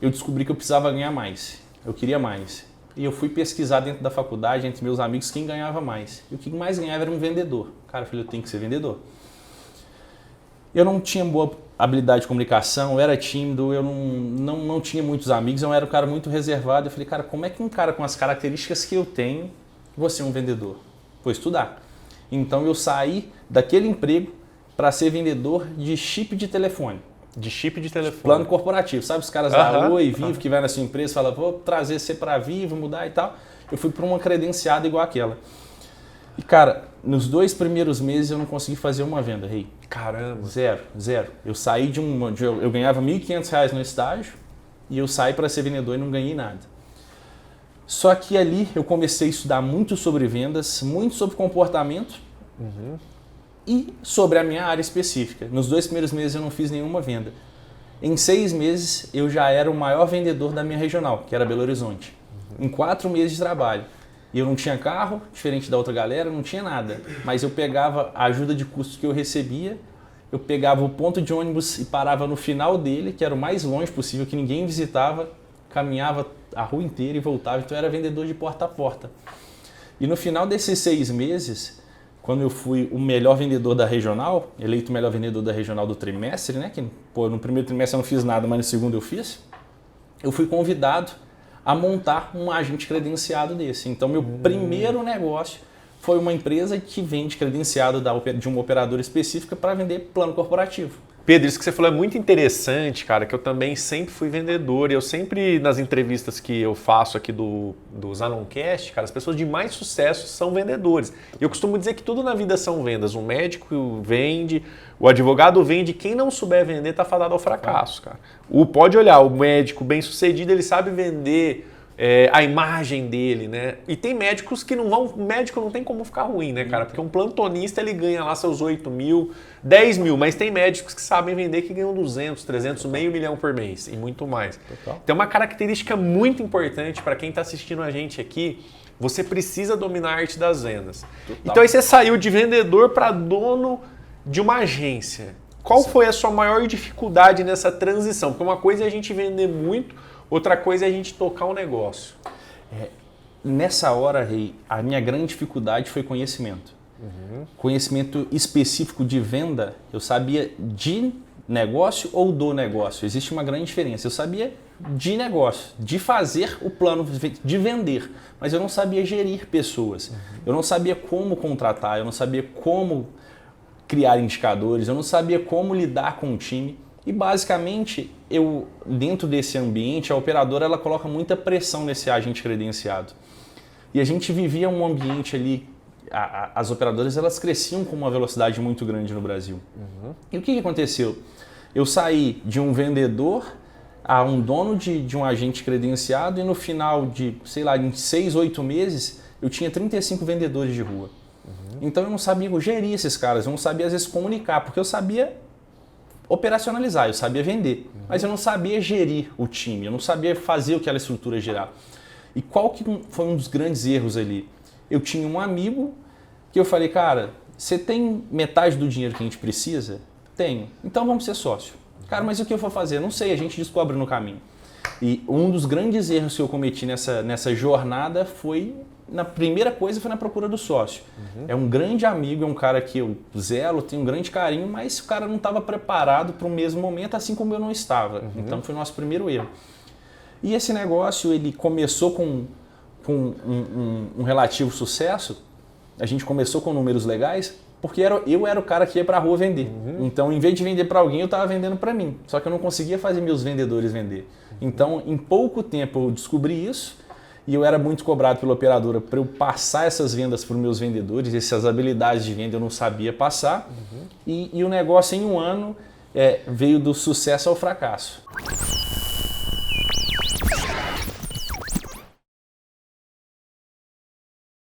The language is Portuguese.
eu descobri que eu precisava ganhar mais. Eu queria mais. E eu fui pesquisar dentro da faculdade, entre meus amigos, quem ganhava mais. E o que mais ganhava era um vendedor. Cara, eu falei, eu tenho que ser vendedor. Eu não tinha boa habilidade de comunicação, eu era tímido, eu não tinha muitos amigos, eu era um cara muito reservado. Eu falei, cara, como é que um cara com as características que eu tenho, vou ser um vendedor? Vou estudar. Então eu saí daquele emprego para ser vendedor de chip de telefone. De chip de telefone. Plano corporativo, sabe? Os caras da Oi, Vivo, que vai na sua empresa e falam, vou trazer você para Vivo, mudar e tal. Eu fui para uma credenciada igual aquela. E, cara, nos 2 primeiros meses eu não consegui fazer uma venda, Rei. Caramba. Zero. Eu saí eu ganhava R$ 1.500 no estágio e eu saí para ser vendedor e não ganhei nada. Só que ali eu comecei a estudar muito sobre vendas, muito sobre comportamento e sobre a minha área específica. Nos 2 primeiros meses eu não fiz nenhuma venda. Em 6 meses eu já era o maior vendedor da minha regional, que era Belo Horizonte. Em 4 meses de trabalho. E eu não tinha carro, diferente da outra galera, não tinha nada. Mas eu pegava a ajuda de custo que eu recebia, eu pegava o ponto de ônibus e parava no final dele, que era o mais longe possível, que ninguém visitava, caminhava a rua inteira e voltava. Então eu era vendedor de porta a porta. E no final desses 6 meses, quando eu fui o melhor vendedor da regional, eleito o melhor vendedor da regional do trimestre, né? Que, no primeiro trimestre eu não fiz nada, mas no segundo eu fiz. Eu fui convidado a montar um agente credenciado desse. Então, meu primeiro negócio foi uma empresa que vende credenciado de uma operadora específica para vender plano corporativo. Pedro, isso que você falou é muito interessante, cara, que eu também sempre fui vendedor e eu sempre, nas entrevistas que eu faço aqui do Zanoncast, cara, as pessoas de mais sucesso são vendedores. E eu costumo dizer que tudo na vida são vendas. O médico vende, o advogado vende, quem não souber vender tá fadado ao fracasso, cara. Pode olhar, o médico bem sucedido, ele sabe vender a imagem dele, né? E tem médicos que não vão... O médico não tem como ficar ruim, né, cara? Porque um plantonista, ele ganha lá seus 8 mil, 10 mil, mas tem médicos que sabem vender que ganham 200, 300, meio milhão por mês e muito mais. Então, uma característica muito importante para quem está assistindo a gente aqui, você precisa dominar a arte das vendas. Então, aí você saiu de vendedor para dono de uma agência. Qual foi a sua maior dificuldade nessa transição? Porque uma coisa é a gente vender muito, outra coisa é a gente tocar um negócio. Nessa hora, Rei, a minha grande dificuldade foi conhecimento. Conhecimento específico de venda, eu sabia de negócio ou do negócio. Existe uma grande diferença. Eu sabia de negócio, de fazer o plano, de vender, mas eu não sabia gerir pessoas. Eu não sabia como contratar, eu não sabia como criar indicadores, eu não sabia como lidar com o time. E basicamente, dentro desse ambiente, a operadora ela coloca muita pressão nesse agente credenciado. E a gente vivia um ambiente ali, as operadoras elas cresciam com uma velocidade muito grande no Brasil. E o que aconteceu? Eu saí de um vendedor a um dono de um agente credenciado e no final de, sei lá, em 6, 8 meses, eu tinha 35 vendedores de rua. Então eu não sabia gerir esses caras, eu não sabia às vezes comunicar, porque eu sabia operacionalizar, eu sabia vender, mas eu não sabia gerir o time, eu não sabia fazer aquela estrutura girar. E qual que foi um dos grandes erros ali? Eu tinha um amigo que eu falei, cara, você tem metade do dinheiro que a gente precisa? Tenho. Então vamos ser sócio. Cara, mas o que eu vou fazer? Não sei, a gente descobre no caminho. E um dos grandes erros que eu cometi nessa jornada foi, na primeira coisa, foi na procura do sócio. É um grande amigo, é um cara que eu zelo, tenho um grande carinho, mas o cara não estava preparado para o mesmo momento, assim como eu não estava. Então foi o nosso primeiro erro. E esse negócio, ele começou com um relativo sucesso, a gente começou com números legais, porque eu era o cara que ia para a rua vender. Então, em vez de vender para alguém, eu estava vendendo para mim. Só que eu não conseguia fazer meus vendedores vender. Então, em pouco tempo, eu descobri isso e eu era muito cobrado pela operadora para eu passar essas vendas para os meus vendedores. Essas habilidades de venda eu não sabia passar. E o negócio, em um ano, veio do sucesso ao fracasso.